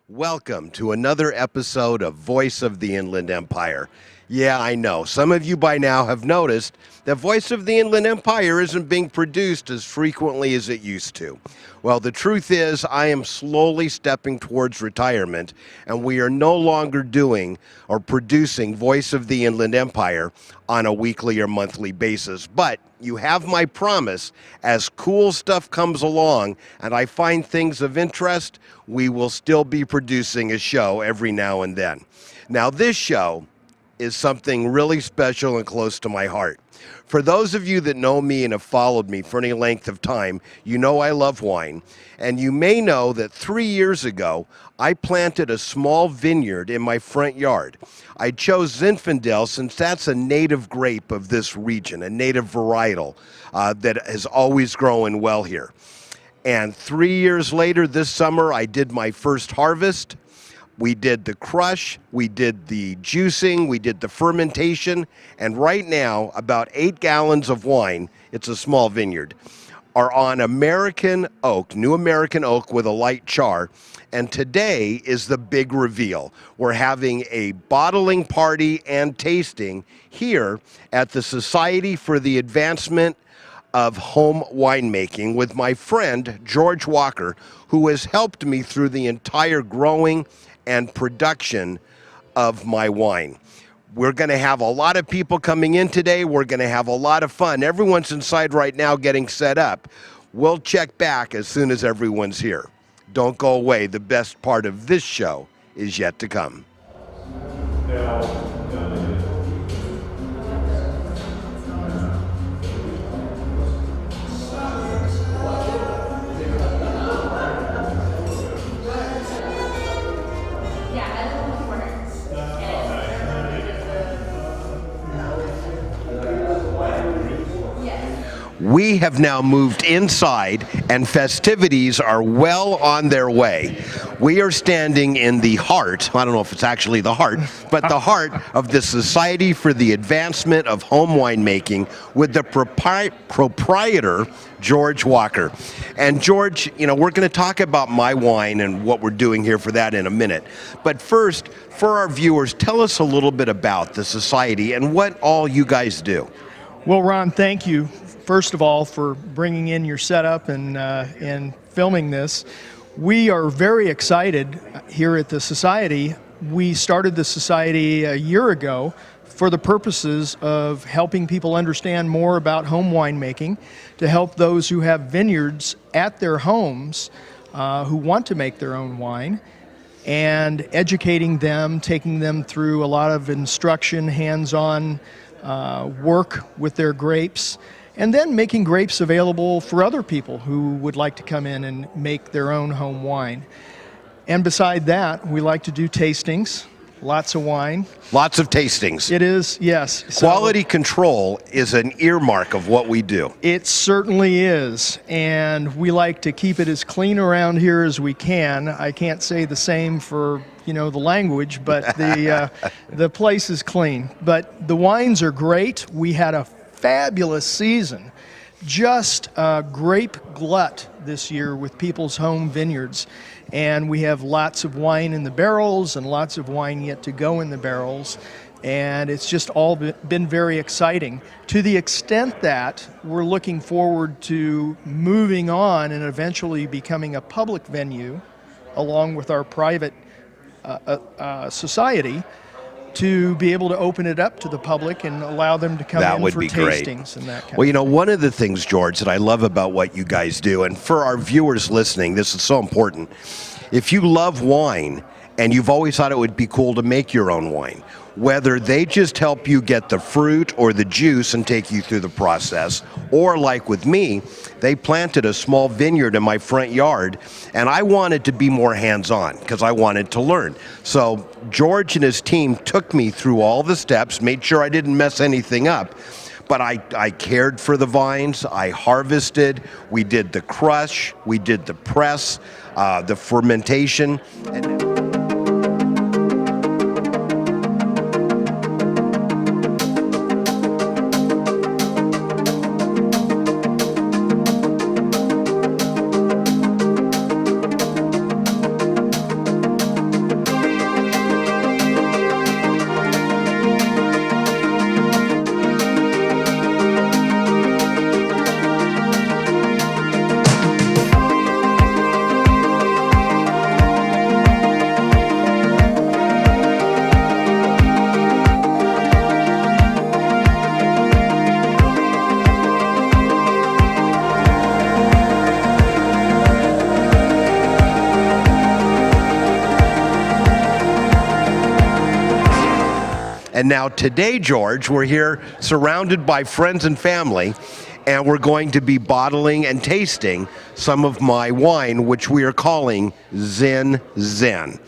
Welcome to another episode of Voice of the Inland Empire. Yeah, I know. Some of you by now have noticed that Voice of the Inland Empire isn't being produced as frequently as it used to. Well, the truth is I am slowly stepping towards retirement, and we are no longer doing or producing Voice of the Inland Empire on a weekly or monthly basis. But you have my promise, as cool stuff comes along and I find things of interest, we will still be producing a show every now and then. Now, this show is something really special and close to my heart. For those of you that know me and have followed me for any length of time, you know I love wine. And you may know that 3 years ago, I planted a small vineyard in my front yard. I chose Zinfandel since that's a native grape of this region, a native varietal that has always grown well here. And 3 years later, this summer, I did my first harvest. We did the crush, we did the juicing, we did the fermentation, and right now, about 8 gallons of wine, it's a small vineyard, are on American oak, new American oak with a light char. And today is the big reveal. We're having a bottling party and tasting here at the Society for the Advancement of Home Winemaking with my friend, George Walker, who has helped me through the entire growing and production of my wine. We're going to have a lot of people coming in today. We're going to have a lot of fun. Everyone's inside right now getting set up. We'll check back as soon as everyone's here. Don't go away. The best part of this show is yet to come. We have now moved inside and festivities are well on their way. We are standing in the heart, I don't know if it's actually the heart, but the heart of the Society for the Advancement of Home Winemaking with the proprietor, George Walker. And George, we're going to talk about my wine and what we're doing here for that in a minute. But first, for our viewers, tell us a little bit about the Society and what all you guys do. Well, Ron, thank you. First of all, for bringing in your setup and filming this. We are very excited here at the Society. We started the Society a year ago for the purposes of helping people understand more about home winemaking, to help those who have vineyards at their homes who want to make their own wine, and educating them, taking them through a lot of instruction, hands-on work with their grapes, and then making grapes available for other people who would like to come in and make their own home wine. And beside that, we like to do tastings, lots of wine. Lots of tastings. It is, yes. Quality control is an earmark of what we do. It certainly is, and we like to keep it as clean around here as we can. I can't say the same for the language, but the place is clean. But the wines are great. We had a fabulous season, just a grape glut this year with people's home vineyards, and we have lots of wine in the barrels and lots of wine yet to go in the barrels, and it's just all been very exciting, to the extent that we're looking forward to moving on and eventually becoming a public venue along with our private society to be able to open it up to the public and allow them to come That in would for be great. tastings and that kind Well, of you know, one of the things, George, that I love about what you guys do, and for our viewers listening, this is so important. If you love wine and you've always thought it would be cool to make your own wine, whether they just help you get the fruit or the juice and take you through the process, or like with me, they planted a small vineyard in my front yard, and I wanted to be more hands-on because I wanted to learn. So George and his team took me through all the steps, made sure I didn't mess anything up. But I cared for the vines, I harvested, we did the crush, we did the press, the fermentation. And now today, George, we're here surrounded by friends and family, and we're going to be bottling and tasting some of my wine, which we are calling Zen Zen.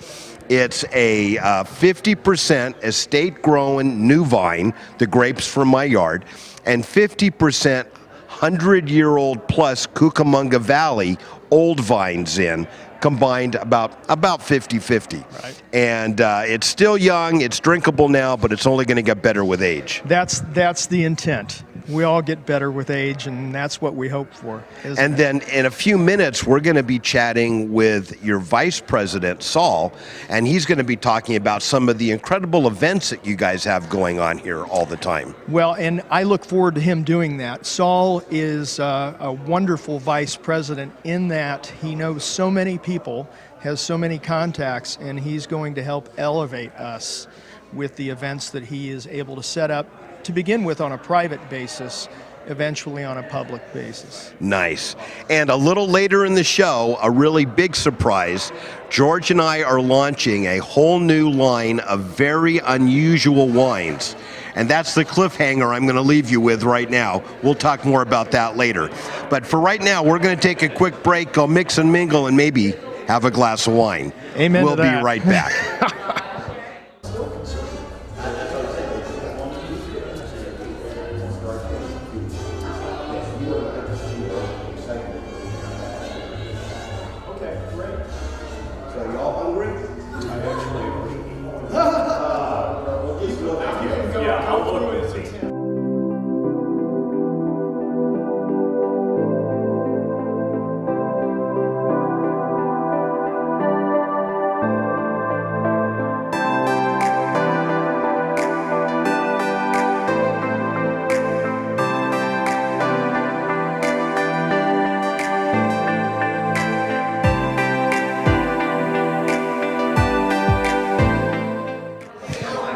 It's a 50% estate-grown new vine, the grapes from my yard, and 50% 100-year-old plus Cucamonga Valley old vine Zen, combined about 50-50. Right. And it's still young, it's drinkable now, but it's only going to get better with age. That's the intent. We all get better with age, and that's what we hope for. And then in a few minutes, we're going to be chatting with your vice president, Saul, and he's going to be talking about some of the incredible events that you guys have going on here all the time. Well, and I look forward to him doing that. Saul is a wonderful vice president in that he knows so many people, has so many contacts, and he's going to help elevate us with the events that he is able to set up, to begin with on a private basis, eventually on a public basis. Nice. And a little later in the show, a really big surprise, George and I are launching a whole new line of very unusual wines. And that's the cliffhanger I'm going to leave you with right now. We'll talk more about that later. But for right now, we're going to take a quick break, go mix and mingle, and maybe have a glass of wine. Amen We'll to that. be right back.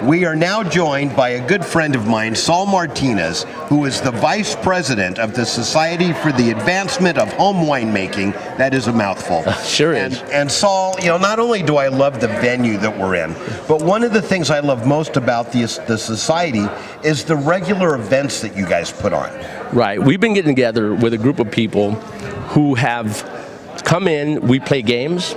We are now joined by a good friend of mine, Saul Martinez, who is the Vice President of the Society for the Advancement of Home Winemaking. That is a mouthful. Sure is. And Saul, you know, not only do I love the venue that we're in, but one of the things I love most about the Society is the regular events that you guys put on. Right. We've been getting together with a group of people who have come in. We play games.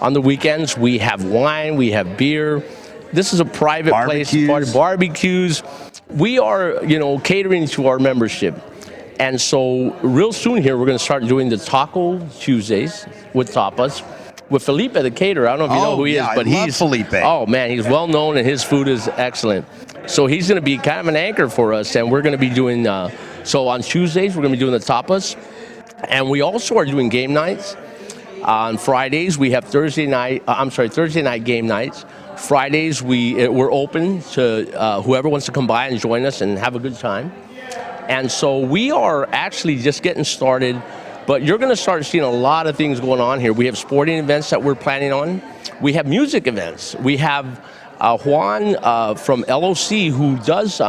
On the weekends, we have wine, we have beer. This is a private place, barbecues. We are, catering to our membership. And so real soon here, we're going to start doing the Taco Tuesdays with tapas with Felipe, the caterer. I don't know if you know who he is, but he's Felipe. Oh man, he's well known and his food is excellent. So he's going to be kind of an anchor for us, and we're going to be doing, so on Tuesdays, we're going to be doing the tapas. And we also are doing game nights. On Fridays, we have Thursday night game nights. Fridays, we're open to whoever wants to come by and join us and have a good time. And so we are actually just getting started, but you're going to start seeing a lot of things going on here. We have sporting events that we're planning on. We have music events. We have Juan from LOC who does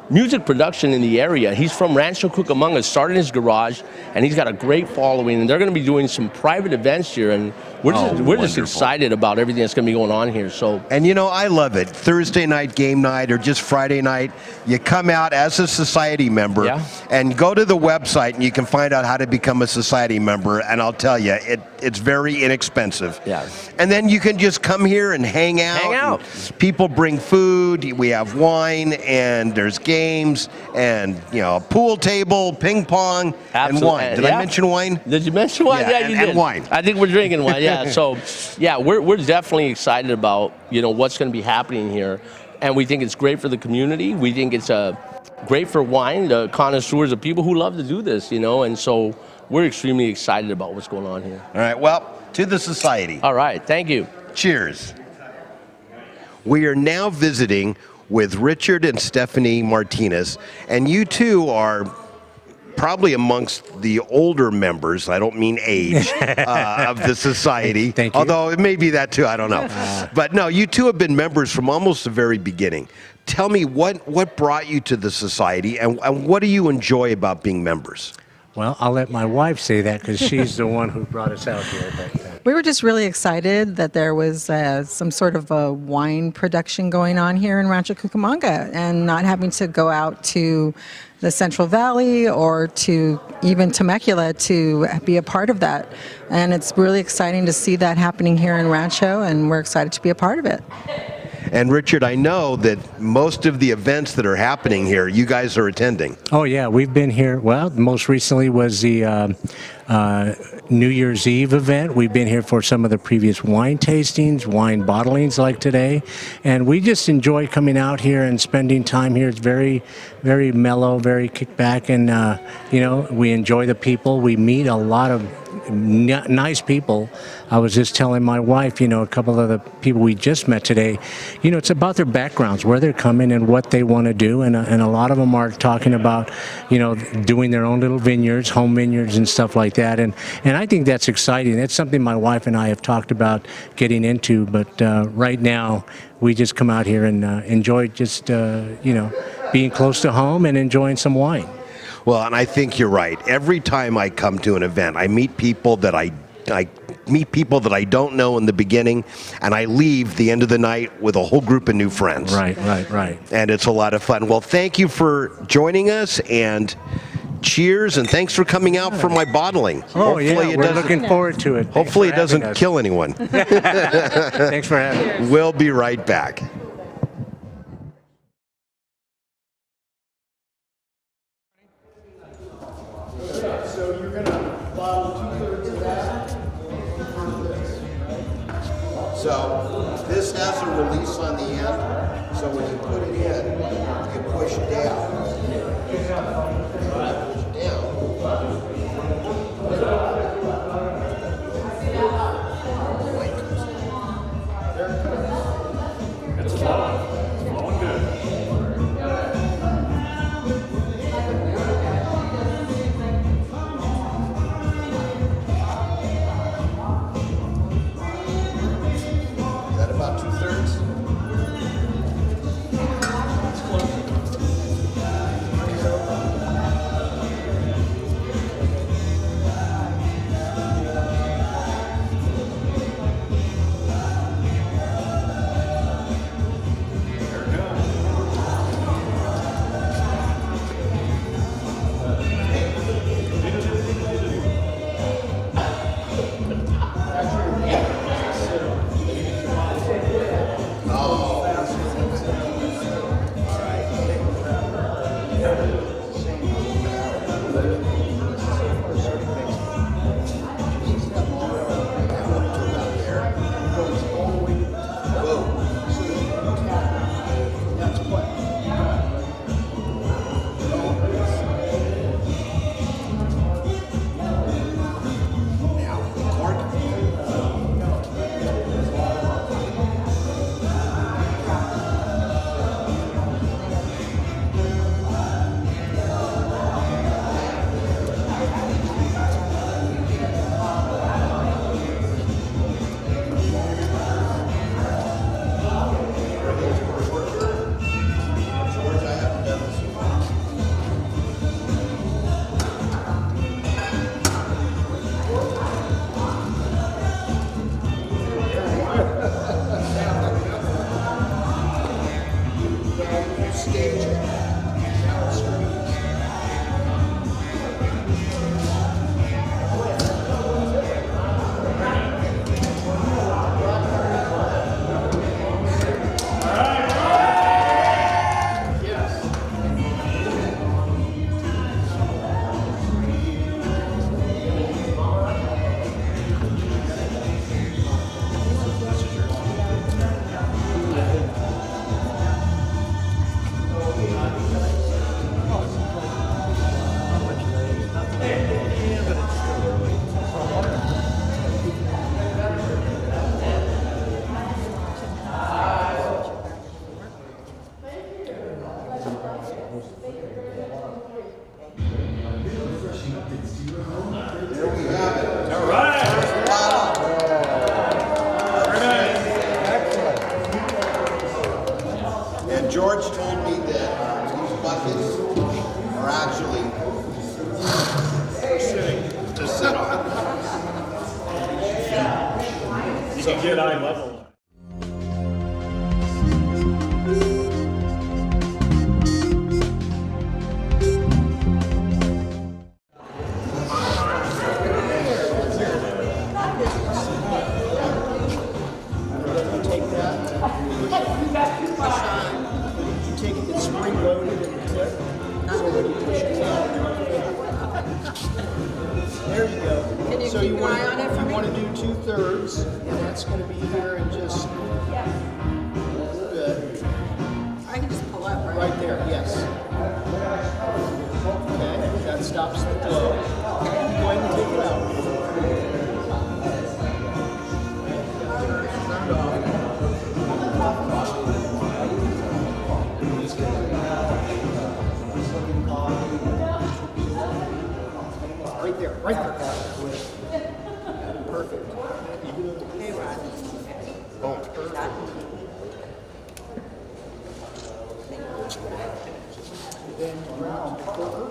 music production in the area. He's from Rancho Cucamonga, started in his garage, and he's got a great following. And they're going to be doing some private events here, and we're just wonderful. excited about everything that's going to be going on here. So, And I love it. Thursday night game night or just Friday night, you come out as a society member and go to the website and you can find out how to become a society member. And I'll tell you, it's very inexpensive. Yeah. And then you can just come here and hang out. Hang out. People bring food. We have wine and there's games and a pool table, ping pong, and wine. Did I mention wine? Did you mention wine? Yeah, you did. And wine. I think we're drinking wine. Yeah. So, we're definitely excited about what's going to be happening here, and we think it's great for the community. We think it's great for wine, the connoisseurs, the people who love to do this, and so we're extremely excited about what's going on here. All right. Well, to the society. All right. Thank you. Cheers. We are now visiting with Richard and Stephanie Martinez, and you two are probably amongst the older members, I don't mean age, of the society. Thank you. Although it may be that too, I don't know. But no, you two have been members from almost the very beginning. Tell me what brought you to the society and what do you enjoy about being members? Well, I'll let my wife say that because she's the one who brought us out here. We were just really excited that there was some sort of a wine production going on here in Rancho Cucamonga and not having to go out to the Central Valley or to even Temecula to be a part of that. And it's really exciting to see that happening here in Rancho, and we're excited to be a part of it. And Richard, I know that most of the events that are happening here, you guys are attending. Oh, yeah, we've been here. Well, most recently was the New Year's Eve event. We've been here for some of the previous wine tastings, wine bottlings like today. And we just enjoy coming out here and spending time here. It's very, very mellow, very kick back. And, we enjoy the people. We meet a lot of nice people. I was just telling my wife, a couple of the people we just met today, it's about their backgrounds, where they're coming and what they want to do. And a lot of them are talking about, doing their own little vineyards, home vineyards and stuff like that. And I think that's exciting. That's something my wife and I have talked about getting into. But right now, we just come out here and enjoy just, being close to home and enjoying some wine. Well, and I think you're right. Every time I come to an event, I meet people that I don't know in the beginning, and I leave the end of the night with a whole group of new friends. Right. And it's a lot of fun. Well, thank you for joining us, and cheers, and thanks for coming out for my bottling. Oh, yeah, we're looking forward to it. Hopefully it doesn't kill anyone. Thanks for having us. We'll be right back. So you're going to bottle 2/3 of that. So this has a release on the end, so when you put it in, you push down. Push down. Is that about 2/3? George told me that these buckets are actually to sit on. You can get eye level. Take it spring loaded in the tip, so when you push it down. There you go. Can you So keep you an want eye on it for you me? want to do 2/3, and that's going to be here in just I can just pull up, right? right there. Yes. Okay, that stops the flow. Go ahead and take it out. Right there, right there. Perfect. Then round corner.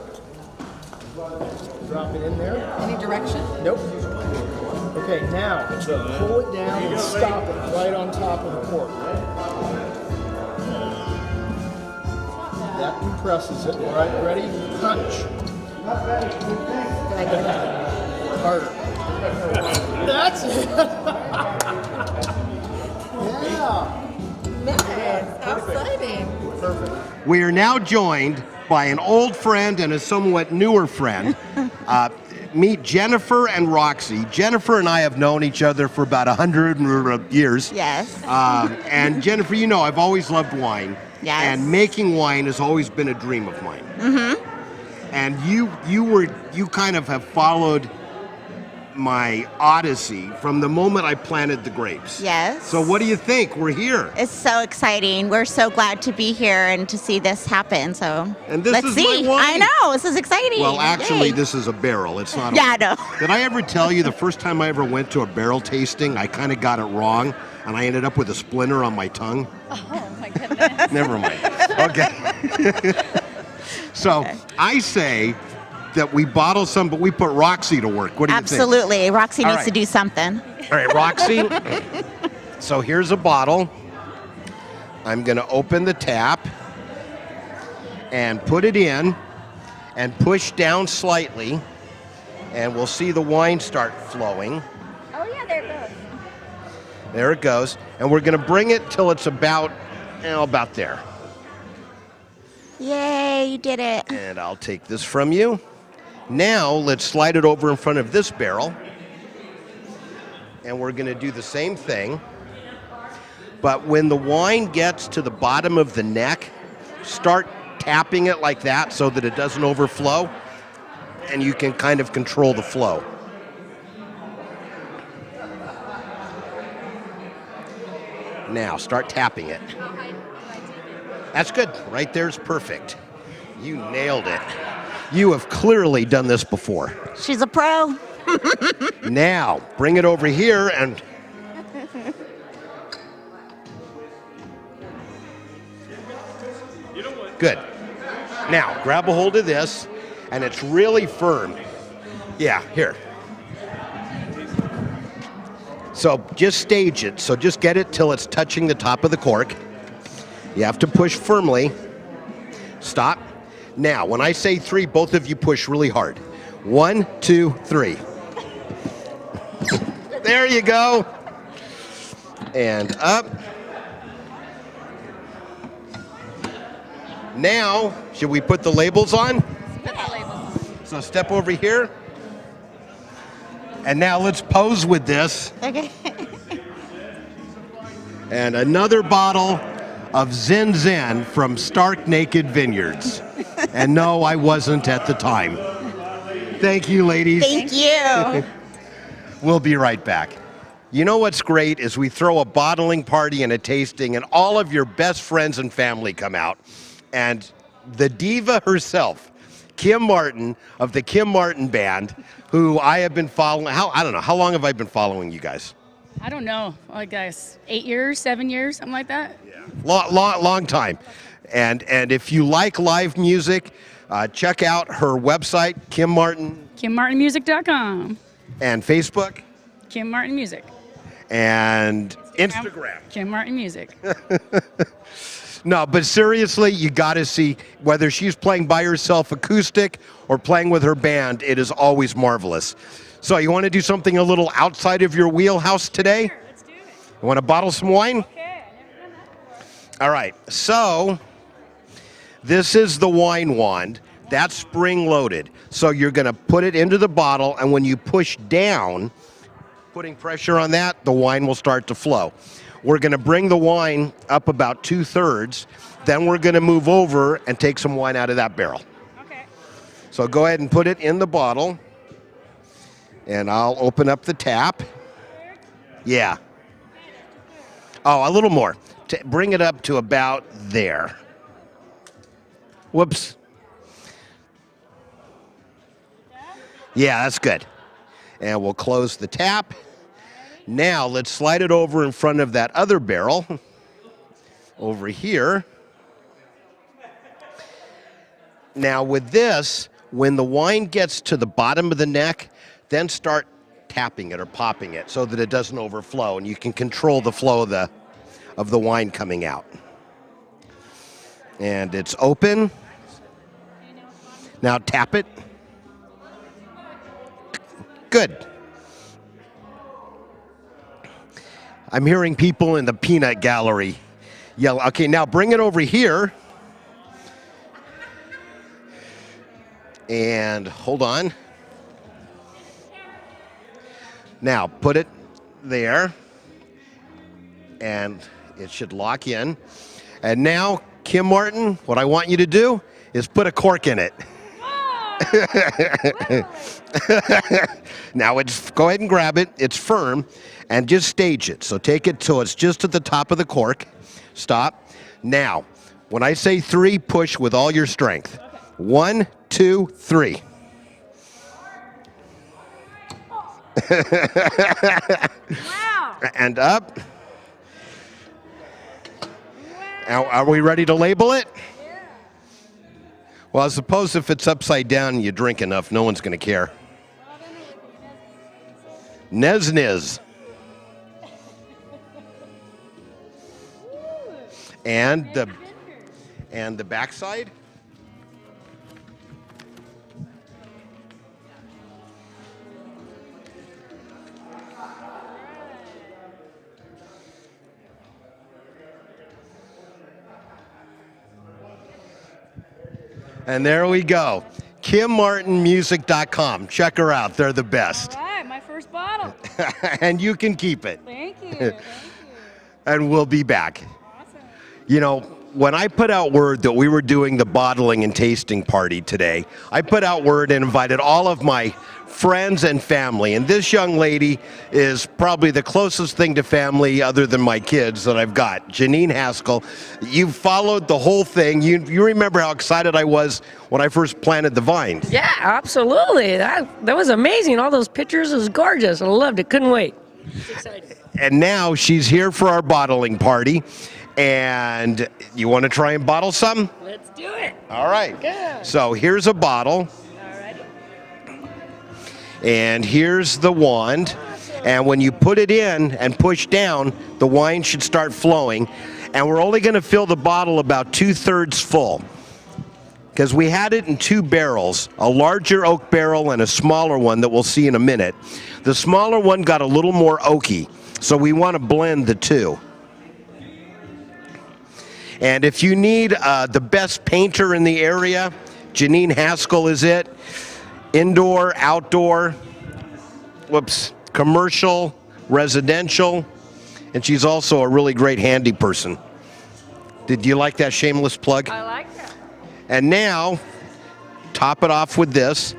Drop it in there. Any direction? Nope. Okay, now pull it down and stop it right on top of the cork. That compresses it. All right, ready? Punch. Did I get it? Harder. That's it. Yeah. Man, how exciting. Perfect. We are now joined by an old friend and a somewhat newer friend. Meet Jennifer and Roxy. Jennifer and I have known each other for about 100 years. Yes. And Jennifer, you know I've always loved wine. Yes. And making wine has always been a dream of mine. Mm-hmm. And you kind of have followed my odyssey from the moment I planted the grapes. Yes. So what do you think? We're here. It's so exciting. We're so glad to be here and to see this happen. So And this let's is see. my wine. I know. This is exciting. Well, actually, Yay. this is a barrel. It's not a Yeah, I know. Did I ever tell you the first time I ever went to a barrel tasting, I kind of got it wrong, and I ended up with a splinter on my tongue? Oh my goodness. Never mind. Okay. So I say that we bottle some, but we put Roxy to work. What do you think? Absolutely. Roxy All needs right. to do something. All right, Roxy. So here's a bottle. I'm going to open the tap and put it in and push down slightly, and we'll see the wine start flowing. Oh yeah, there it goes. There it goes. And we're going to bring it till it's about there. Yay, you did it. And I'll take this from you. Now let's slide it over in front of this barrel. And we're going to do the same thing. But when the wine gets to the bottom of the neck, start tapping it like that so that it doesn't overflow. And you can kind of control the flow. Now start tapping it. That's good. Right there's perfect. You nailed it. You have clearly done this before. She's a pro. Now, bring it over here and... Good. Now, grab a hold of this, and it's really firm. Yeah, here. So just stage it. So just get it till it's touching the top of the cork. You have to push firmly. Stop. Now, when I say 3, both of you push really hard. 1, 2, 3. There you go. And up. Now, should we put the labels on? So step over here. And now let's pose with this. Okay. And another bottle of Zen Zen from Stark Naked Vineyards. And no, I wasn't at the time. Thank you, ladies. Thank you. We'll be right back. You know what's great is we throw a bottling party and a tasting, and all of your best friends and family come out. And the diva herself, Kim Martin of the Kim Martin Band, who I have been following. I don't know, how long have I been following you guys? I don't know. I guess 8 years, 7 years, something like that. Long time. And if you like live music, check out her website, Kim Martin, KimMartinMusic.com. and Facebook, Kim Martin Music. and Instagram. Kim Martin Music. No, but seriously, you got to see whether she's playing by herself acoustic or playing with her band. It is always marvelous. So you want to do something a little outside of your wheelhouse today? Sure, let's do it. You want to bottle some wine? Okay, I never done that before. All right. So this is the wine wand. That's spring loaded. So you're going to put it into the bottle, and when you push down, putting pressure on that, the wine will start to flow. We're going to bring the wine up about 2/3. Then we're going to move over and take some wine out of that barrel. Okay. So go ahead and put it in the bottle. And I'll open up the tap. Yeah. Oh, a little more. Bring it up to about there. Whoops. Yeah, that's good. And we'll close the tap. Now let's slide it over in front of that other barrel over here. Now with this, when the wine gets to the bottom of the neck, then start tapping it or popping it so that it doesn't overflow, and you can control the flow of the wine coming out. And it's open. Now tap it. Good. I'm hearing people in the peanut gallery yell. Okay, now bring it over here. And hold on. Now put it there. And it should lock in. And now, Kim Martin, what I want you to do is put a cork in it. Now go ahead and grab it. It's firm, and just stage it. So take it so it's just at the top of the cork. Stop. Now, when I say 3, push with all your strength. 1, 2, 3. Wow. And up. Now, are we ready to label it? Yeah. Well, I suppose if it's upside down and you drink enough, no one's going to care. Well, then it would be Nez. Nezniz. And the backside. And there we go. KimMartinMusic.com. Check her out. They're the best. All right, my first bottle. And you can keep it. Thank you. Thank you. And we'll be back. Awesome. You know, when I put out word that we were doing the bottling and tasting party today, I put out word and invited all of my friends and family. And this young lady is probably the closest thing to family other than my kids that I've got. Janine Haskell, you followed the whole thing. You remember how excited I was when I first planted the vines. Yeah, absolutely. That was amazing. All those pictures was gorgeous. I loved it. Couldn't wait. It's exciting. And now she's here for our bottling party. And you want to try and bottle some? Let's do it. All right. Good. So here's a bottle. And here's the wand. And when you put it in and push down, the wine should start flowing. And we're only going to fill the bottle about 2/3 full. Because we had it in 2 barrels, a larger oak barrel and a smaller one that we'll see in a minute. The smaller one got a little more oaky, so we want to blend the two. And if you need the best painter in the area, Janine Haskell is it. Indoor, outdoor, commercial, residential, and she's also a really great handy person. Did you like that shameless plug? I like that. And now, top it off with this,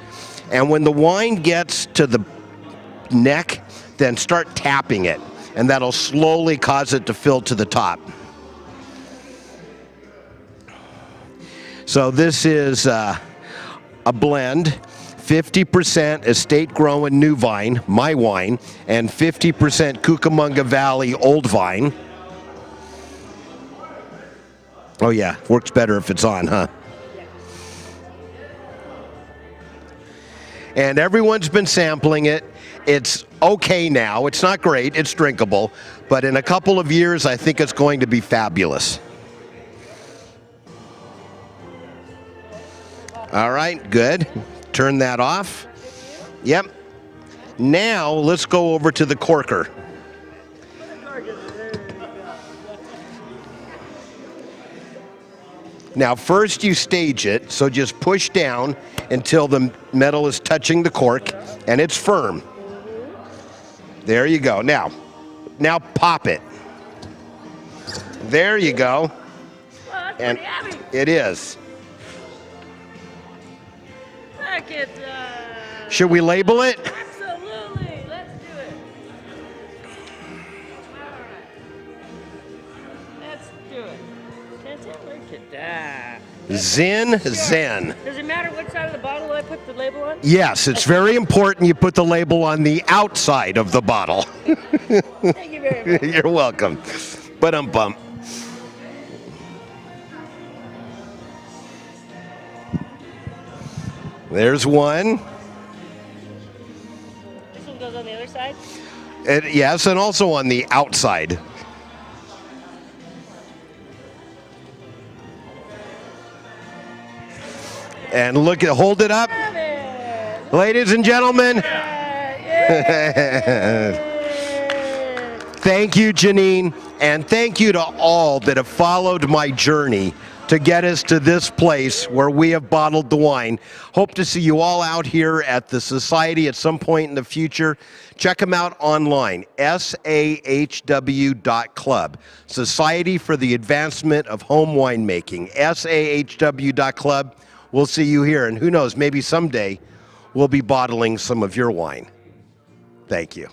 and when the wine gets to the neck, then start tapping it, and that'll slowly cause it to fill to the top. So this is a blend. 50% estate grown new vine, my wine, and 50% Cucamonga Valley old vine. Oh yeah, works better if it's on, huh? And everyone's been sampling it. It's okay now. It's not great. It's drinkable. But in a couple of years, I think it's going to be fabulous. All right, good. Turn that off. Yep. Now, let's go over to the corker. Now, first you stage it, so just push down until the metal is touching the cork and it's firm. There you go. Now pop it. There you go. That's And pretty heavy. it is. Look at Should we label it? Absolutely. Let's do it. All right. Let's do it. Look at that. Zen. Does it matter what side of the bottle I put the label on? Yes, it's very important you put the label on the outside of the bottle. Thank you very much. You're welcome. Ba-dum-bum. There's one. This one goes on the other side? Yes, and also on the outside. And look at, hold it up. Ladies and gentlemen. Thank you, Janine, and thank you to all that have followed my journey to get us to this place where we have bottled the wine. Hope to see you all out here at the Society at some point in the future. Check them out online, sahw.club, Society for the Advancement of Home Winemaking, sahw.club. We'll see you here, and who knows, maybe someday we'll be bottling some of your wine. Thank you.